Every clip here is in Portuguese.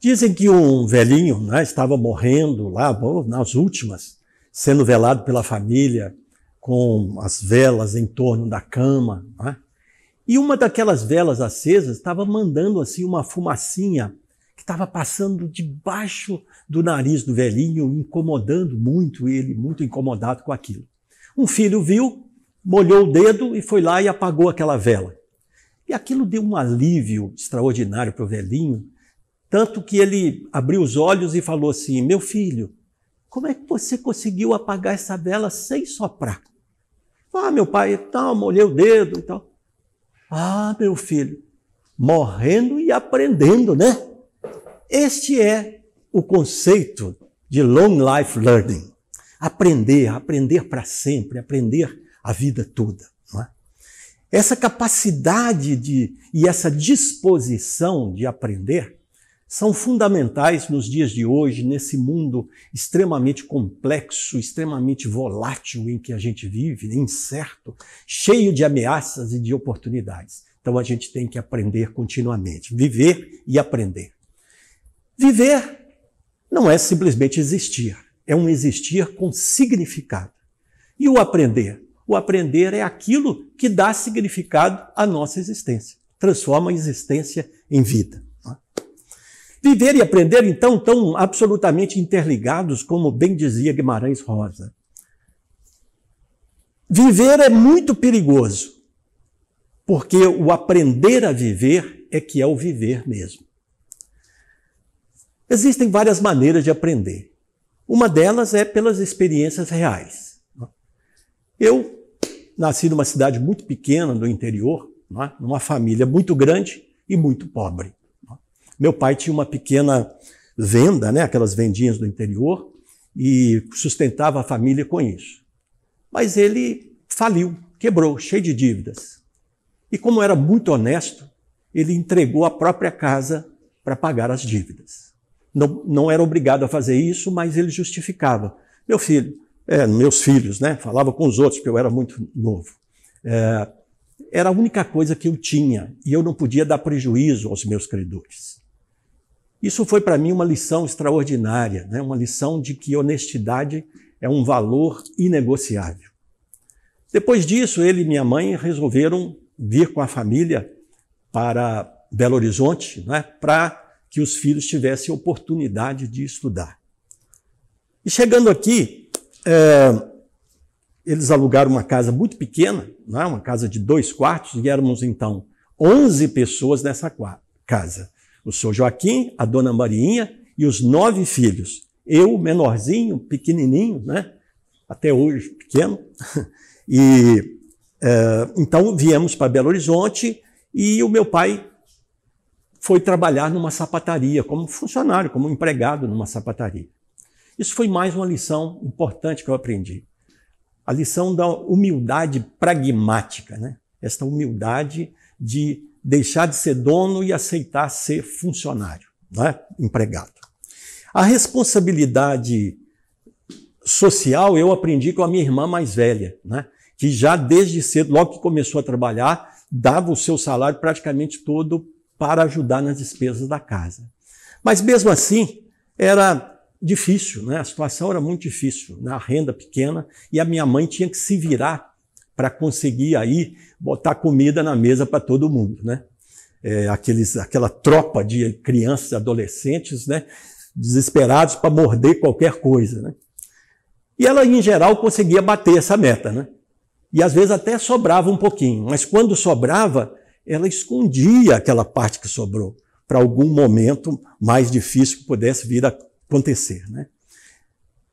Dizem que um velhinho, né, estava morrendo lá, nas últimas, sendo velado pela família, com as velas em torno da cama, né? E uma daquelas velas acesas estava mandando assim uma fumacinha que estava passando debaixo do nariz do velhinho, incomodando muito ele, muito incomodado com aquilo. Um filho viu, molhou o dedo e foi lá e apagou aquela vela. E aquilo deu um alívio extraordinário para o velhinho, tanto que ele abriu os olhos e falou assim: meu filho, como é que você conseguiu apagar essa vela sem soprar? Ah, meu pai, tal, molhei o dedo e tal. Ah, meu filho, morrendo e aprendendo, né? Este é o conceito de long life learning. Aprender para sempre, aprender a vida toda. Não é? Essa capacidade e essa disposição de aprender são fundamentais nos dias de hoje, nesse mundo extremamente complexo, extremamente volátil em que a gente vive, incerto, cheio de ameaças e de oportunidades. Então a gente tem que aprender continuamente, viver e aprender. Viver não é simplesmente existir, é um existir com significado. E o aprender? O aprender é aquilo que dá significado à nossa existência, transforma a existência em vida. Viver e aprender, então, estão absolutamente interligados, como bem dizia Guimarães Rosa. Viver é muito perigoso, porque o aprender a viver é que é o viver mesmo. Existem várias maneiras de aprender. Uma delas é pelas experiências reais. Eu nasci numa cidade muito pequena do interior, numa família muito grande e muito pobre. Meu pai tinha uma pequena venda, né, aquelas vendinhas do interior, e sustentava a família com isso. Mas ele faliu, quebrou, cheio de dívidas. E como era muito honesto, ele entregou a própria casa para pagar as dívidas. Não era obrigado a fazer isso, mas ele justificava. Meu filho, meus filhos, né, falava com os outros, porque eu era muito novo. Era a única coisa que eu tinha, e eu não podia dar prejuízo aos meus credores. Isso foi para mim uma lição extraordinária, né? Uma lição de que honestidade é um valor inegociável. Depois disso, ele e minha mãe resolveram vir com a família para Belo Horizonte, né? Para que os filhos tivessem oportunidade de estudar. E chegando aqui, eles alugaram uma casa muito pequena, né? Uma casa de 2 quartos, e éramos então 11 pessoas nessa casa. O senhor Joaquim, a dona Mariinha e os 9 filhos. Eu, menorzinho, pequenininho, né? Até hoje pequeno. E então viemos para Belo Horizonte e o meu pai foi trabalhar numa sapataria, como funcionário, como empregado numa sapataria. Isso foi mais uma lição importante que eu aprendi. A lição da humildade pragmática, né? Esta humildade de deixar de ser dono e aceitar ser funcionário, né? Empregado. A responsabilidade social eu aprendi com a minha irmã mais velha, né? Que já desde cedo, logo que começou a trabalhar, dava o seu salário praticamente todo para ajudar nas despesas da casa. Mas mesmo assim, era difícil, né? A situação era muito difícil, né? A renda pequena, e a minha mãe tinha que se virar para conseguir aí botar comida na mesa para todo mundo, né? Aquela tropa de crianças e adolescentes, né? Desesperados para morder qualquer coisa, né? E ela, em geral, conseguia bater essa meta, né? E às vezes até sobrava um pouquinho, mas quando sobrava, ela escondia aquela parte que sobrou para algum momento mais difícil que pudesse vir a acontecer, né?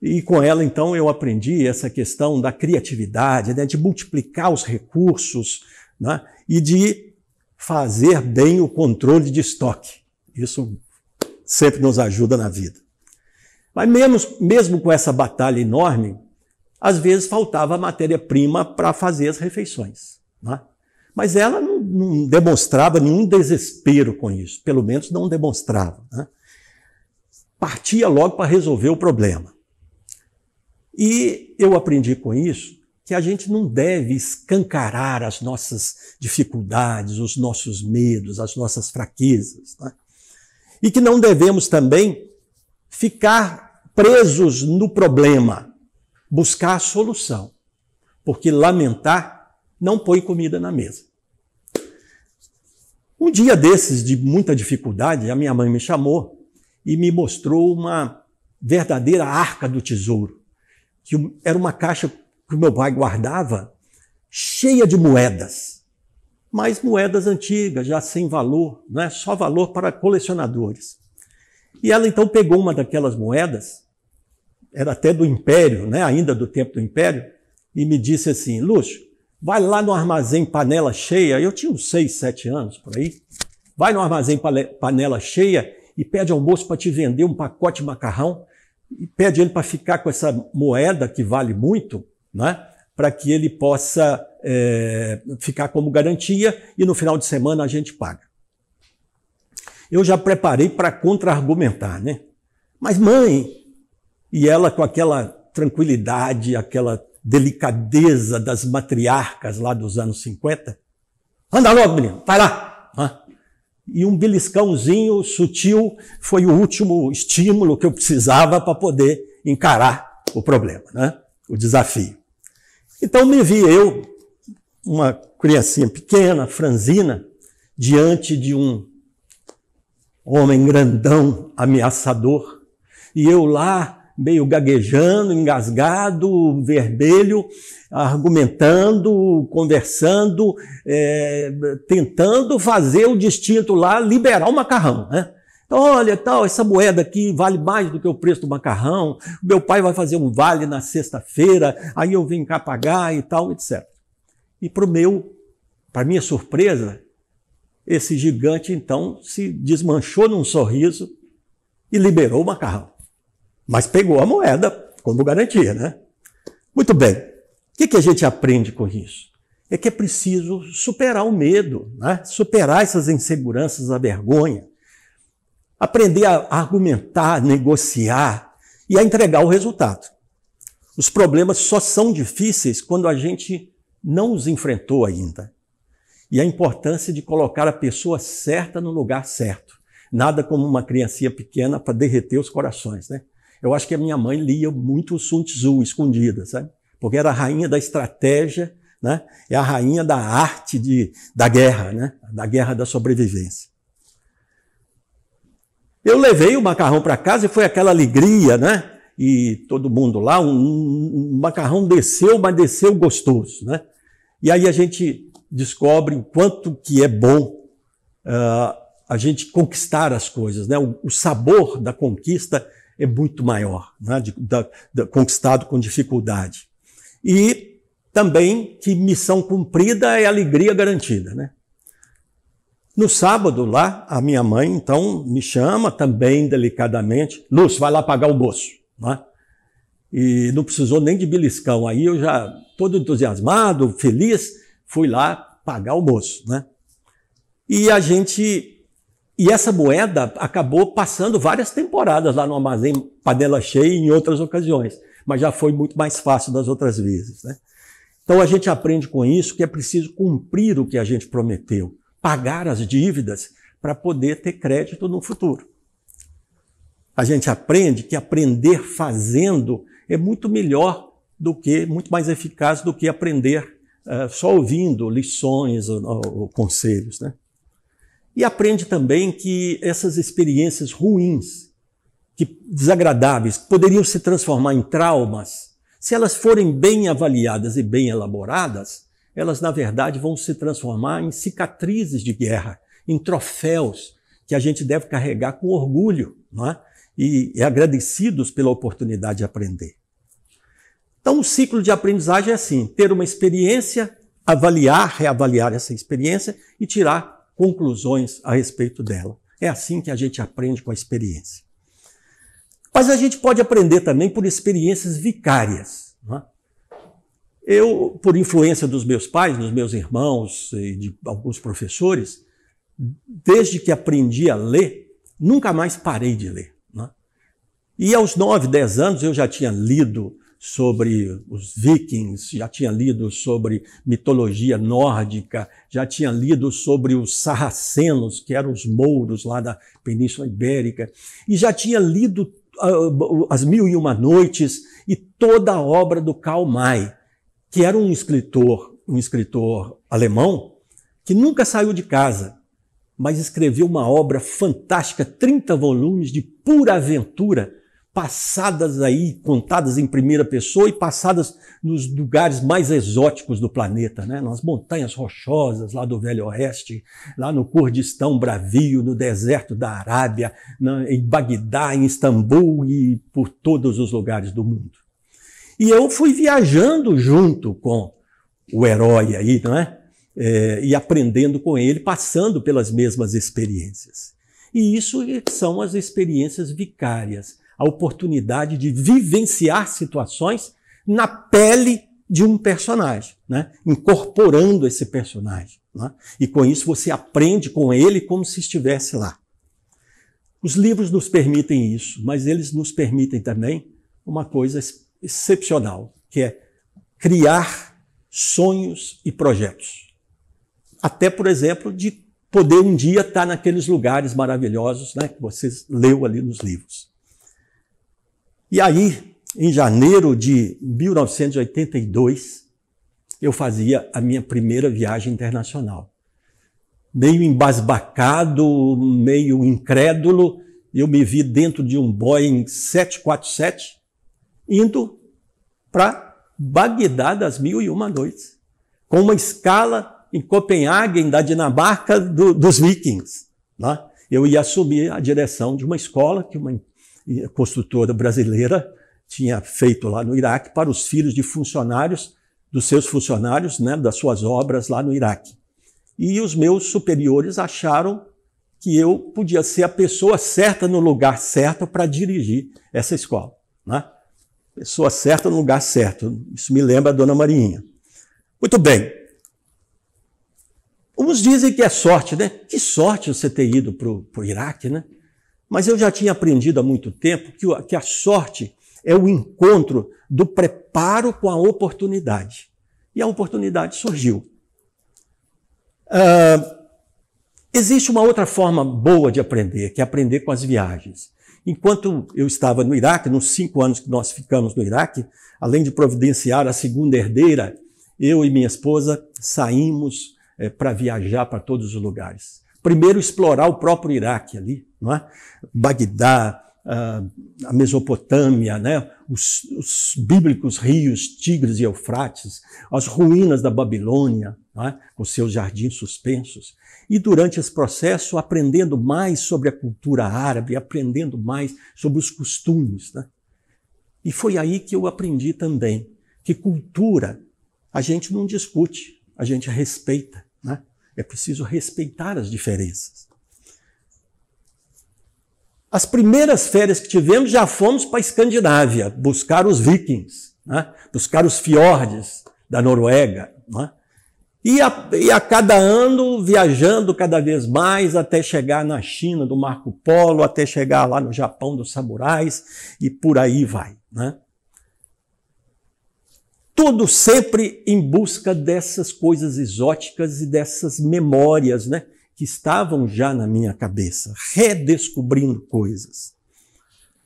E com ela, então, eu aprendi essa questão da criatividade, né, de multiplicar os recursos, né, e de fazer bem o controle de estoque. Isso sempre nos ajuda na vida. Mas mesmo com essa batalha enorme, às vezes faltava matéria-prima para fazer as refeições, né? Mas ela não demonstrava nenhum desespero com isso, pelo menos não demonstrava, né? Partia logo para resolver o problema. E eu aprendi com isso que a gente não deve escancarar as nossas dificuldades, os nossos medos, as nossas fraquezas, né? E que não devemos também ficar presos no problema, buscar a solução, porque lamentar não põe comida na mesa. Um dia desses, de muita dificuldade, a minha mãe me chamou e me mostrou uma verdadeira arca do tesouro, que era uma caixa que o meu pai guardava, cheia de moedas, mas moedas antigas, já sem valor, né? Só valor para colecionadores. E ela então pegou uma daquelas moedas, era até do Império, né? Ainda do tempo do Império, e me disse assim: Lúcio, vai lá no armazém Panela Cheia, eu tinha uns 6, 7 anos por aí, vai no armazém Panela Cheia e pede ao moço para te vender um pacote de macarrão, e pede ele para ficar com essa moeda que vale muito, né? Para que ele possa ficar como garantia e no final de semana a gente paga. Eu já preparei para contra-argumentar, né? Mas mãe, e ela com aquela tranquilidade, aquela delicadeza das matriarcas lá dos anos 50, anda logo, menino, vai lá. E um beliscãozinho sutil foi o último estímulo que eu precisava para poder encarar o problema, né? O desafio. Então me vi eu, uma criancinha pequena, franzina, diante de um homem grandão, ameaçador, e eu lá, meio gaguejando, engasgado, vermelho, argumentando, conversando, tentando fazer o distinto lá, liberar o macarrão, né? Então, olha, essa moeda aqui vale mais do que o preço do macarrão, meu pai vai fazer um vale na sexta-feira, aí eu venho cá pagar e tal, etc. E para minha surpresa, esse gigante, então, se desmanchou num sorriso e liberou o macarrão. Mas pegou a moeda como garantia, né? Muito bem. O que a gente aprende com isso? É que é preciso superar o medo, né? Superar essas inseguranças, a vergonha, aprender a argumentar, negociar e a entregar o resultado. Os problemas só são difíceis quando a gente não os enfrentou ainda. E a importância de colocar a pessoa certa no lugar certo. Nada como uma criancinha pequena para derreter os corações, né? Eu acho que a minha mãe lia muito o Sun Tzu, escondida, sabe? Porque era a rainha da estratégia, né? É a rainha da arte da guerra, né? Da guerra da sobrevivência. Eu levei o macarrão para casa e foi aquela alegria, né? E todo mundo lá, um macarrão desceu, mas desceu gostoso, né? E aí a gente descobre o quanto que é bom a gente conquistar as coisas, né? O sabor da conquista é muito maior, né? Conquistado com dificuldade. E também que missão cumprida é alegria garantida, né? No sábado lá, a minha mãe, então, me chama também delicadamente, Lúcio, vai lá pagar o almoço, né? E não precisou nem de beliscão, aí eu já, todo entusiasmado, feliz, fui lá pagar o almoço, né? E essa moeda acabou passando várias temporadas lá no armazém Panela Cheia em outras ocasiões, mas já foi muito mais fácil das outras vezes, né? Então a gente aprende com isso que é preciso cumprir o que a gente prometeu, pagar as dívidas para poder ter crédito no futuro. A gente aprende que aprender fazendo é muito melhor muito mais eficaz do que aprender só ouvindo lições ou conselhos, né? E aprende também que essas experiências ruins, desagradáveis, poderiam se transformar em traumas. Se elas forem bem avaliadas e bem elaboradas, elas, na verdade, vão se transformar em cicatrizes de guerra, em troféus que a gente deve carregar com orgulho, não é? E agradecidos pela oportunidade de aprender. Então, o ciclo de aprendizagem é assim, ter uma experiência, avaliar, reavaliar essa experiência e tirar conclusões a respeito dela. É assim que a gente aprende com a experiência. Mas a gente pode aprender também por experiências vicárias, não é? Eu, por influência dos meus pais, dos meus irmãos e de alguns professores, desde que aprendi a ler, nunca mais parei de ler, não é? E aos 9, 10 anos eu já tinha lido sobre os vikings, já tinha lido sobre mitologia nórdica, já tinha lido sobre os sarracenos, que eram os mouros lá da Península Ibérica, e já tinha lido As Mil e Uma Noites e toda a obra do Karl May, que era um escritor alemão que nunca saiu de casa, mas escreveu uma obra fantástica, 30 volumes de pura aventura, passadas aí, contadas em primeira pessoa e passadas nos lugares mais exóticos do planeta, né? Nas montanhas rochosas lá do Velho Oeste, lá no Kurdistão bravio, no deserto da Arábia, em Bagdá, em Istambul e por todos os lugares do mundo. E eu fui viajando junto com o herói aí, não é? E aprendendo com ele, passando pelas mesmas experiências. E isso são as experiências vicárias, a oportunidade de vivenciar situações na pele de um personagem, né? Incorporando esse personagem, né? E com isso você aprende com ele como se estivesse lá. Os livros nos permitem isso, mas eles nos permitem também uma coisa excepcional, que é criar sonhos e projetos. Até, por exemplo, de poder um dia estar naqueles lugares maravilhosos, né, que você leu ali nos livros. E aí, em janeiro de 1982, eu fazia a minha primeira viagem internacional. Meio embasbacado, meio incrédulo, eu me vi dentro de um Boeing 747, indo para Bagdá das Mil e Uma Noites, com uma escala em Copenhague, da Dinamarca, dos vikings, né? Eu ia assumir a direção de uma escola que uma construtora brasileira tinha feito lá no Iraque para os filhos de funcionários, dos seus funcionários, né, das suas obras lá no Iraque. E os meus superiores acharam que eu podia ser a pessoa certa no lugar certo para dirigir essa escola, né? Pessoa certa no lugar certo. Isso me lembra a Dona Marinha. Muito bem. Uns dizem que é sorte, né? Que sorte você ter ido para o Iraque, né? Mas eu já tinha aprendido há muito tempo que a sorte é o encontro do preparo com a oportunidade. E a oportunidade surgiu. Existe uma outra forma boa de aprender, que é aprender com as viagens. Enquanto eu estava no Iraque, nos 5 anos que nós ficamos no Iraque, além de providenciar a segunda herdeira, eu e minha esposa saímos para viajar para todos os lugares. Primeiro, explorar o próprio Iraque ali, não é? Bagdá, a Mesopotâmia, né? Os bíblicos rios Tigres e Eufrates, as ruínas da Babilônia, não é? Com seus jardins suspensos. E durante esse processo, aprendendo mais sobre a cultura árabe, aprendendo mais sobre os costumes, né? E foi aí que eu aprendi também que cultura a gente não discute, a gente respeita, né? É preciso respeitar as diferenças. As primeiras férias que tivemos, já fomos para a Escandinávia, buscar os vikings, né? Buscar os fiordes da Noruega, né? E a cada ano viajando cada vez mais até chegar na China do Marco Polo, até chegar lá no Japão dos samurais e por aí vai, né? Tudo sempre em busca dessas coisas exóticas e dessas memórias, né, que estavam já na minha cabeça, redescobrindo coisas.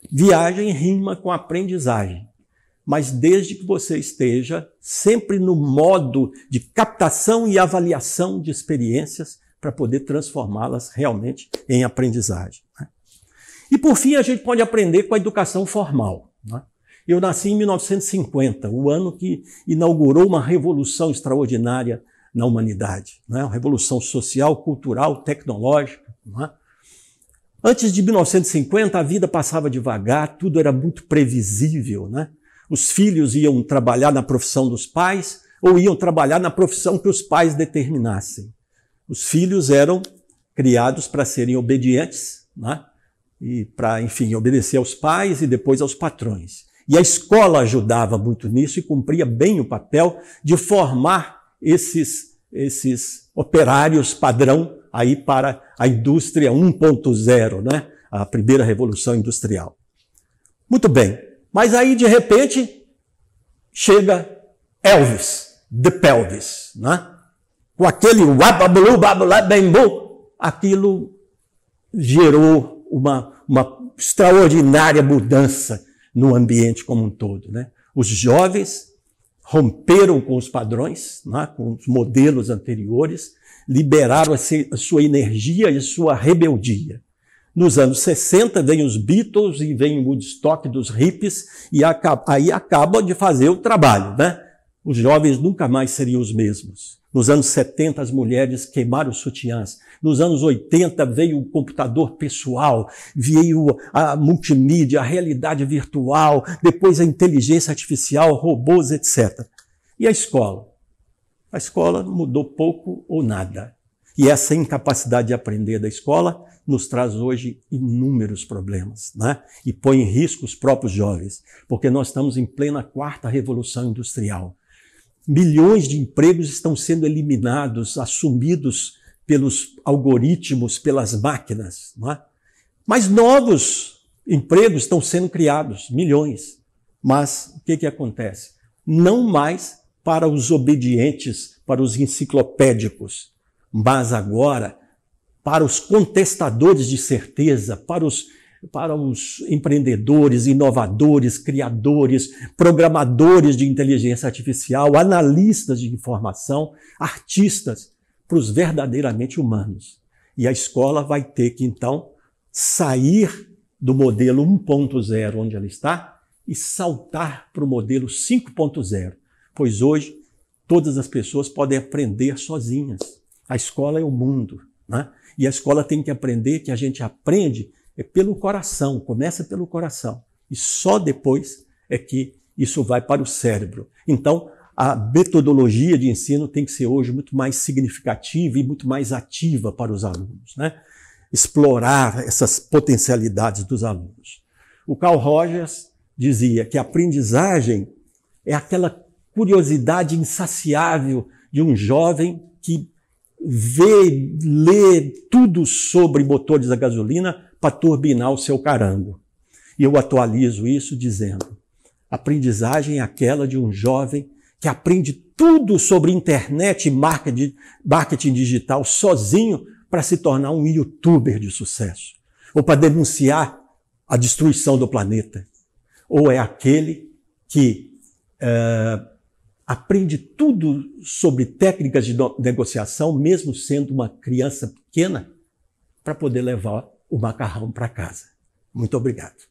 Viagem rima com aprendizagem, mas desde que você esteja sempre no modo de captação e avaliação de experiências para poder transformá-las realmente em aprendizagem, né? E por fim a gente pode aprender com a educação formal, né? Eu nasci em 1950, o ano que inaugurou uma revolução extraordinária na humanidade, né? Uma revolução social, cultural, tecnológica, né? Antes de 1950, a vida passava devagar, tudo era muito previsível, né? Os filhos iam trabalhar na profissão dos pais ou iam trabalhar na profissão que os pais determinassem. Os filhos eram criados para serem obedientes, né? E para, enfim, obedecer aos pais e depois aos patrões. E a escola ajudava muito nisso e cumpria bem o papel de formar esses operários padrão aí para a indústria 1.0, né? A primeira revolução industrial. Muito bem, mas aí de repente chega Elvis, The Pelvis, né? Com aquele wabablu, babulá, bembu, aquilo gerou uma extraordinária mudança no ambiente como um todo, né? Os jovens romperam com os padrões, né? Com os modelos anteriores, liberaram a sua energia e a sua rebeldia. Nos anos 60 vem os Beatles e vem o Woodstock dos hippies e aí acabam de fazer o trabalho, né? Os jovens nunca mais seriam os mesmos. Nos anos 70 as mulheres queimaram os sutiãs. Nos anos 80 veio o computador pessoal, veio a multimídia, a realidade virtual, depois a inteligência artificial, robôs, etc. E a escola? A escola mudou pouco ou nada. E essa incapacidade de aprender da escola nos traz hoje inúmeros problemas, né? E põe em risco os próprios jovens, porque nós estamos em plena quarta revolução industrial. Milhões de empregos estão sendo eliminados, assumidos pelos algoritmos, pelas máquinas, não é? Mas novos empregos estão sendo criados, milhões. Mas o que acontece? Não mais para os obedientes, para os enciclopédicos, mas agora para os contestadores de certeza, para os empreendedores, inovadores, criadores, programadores de inteligência artificial, analistas de informação, artistas, para os verdadeiramente humanos. E a escola vai ter que, então, sair do modelo 1.0, onde ela está, e saltar para o modelo 5.0, pois hoje todas as pessoas podem aprender sozinhas. A escola é o mundo, né? E a escola tem que aprender que a gente aprende pelo coração, começa pelo coração. E só depois é que isso vai para o cérebro. Então, a metodologia de ensino tem que ser hoje muito mais significativa e muito mais ativa para os alunos, né? Explorar essas potencialidades dos alunos. O Carl Rogers dizia que a aprendizagem é aquela curiosidade insaciável de um jovem que lê tudo sobre motores a gasolina para turbinar o seu carango. E eu atualizo isso dizendo: aprendizagem é aquela de um jovem que aprende tudo sobre internet e marketing digital sozinho para se tornar um youtuber de sucesso, ou para denunciar a destruição do planeta. Ou é aquele que aprende tudo sobre técnicas de negociação, mesmo sendo uma criança pequena, para poder levar o macarrão para casa. Muito obrigado.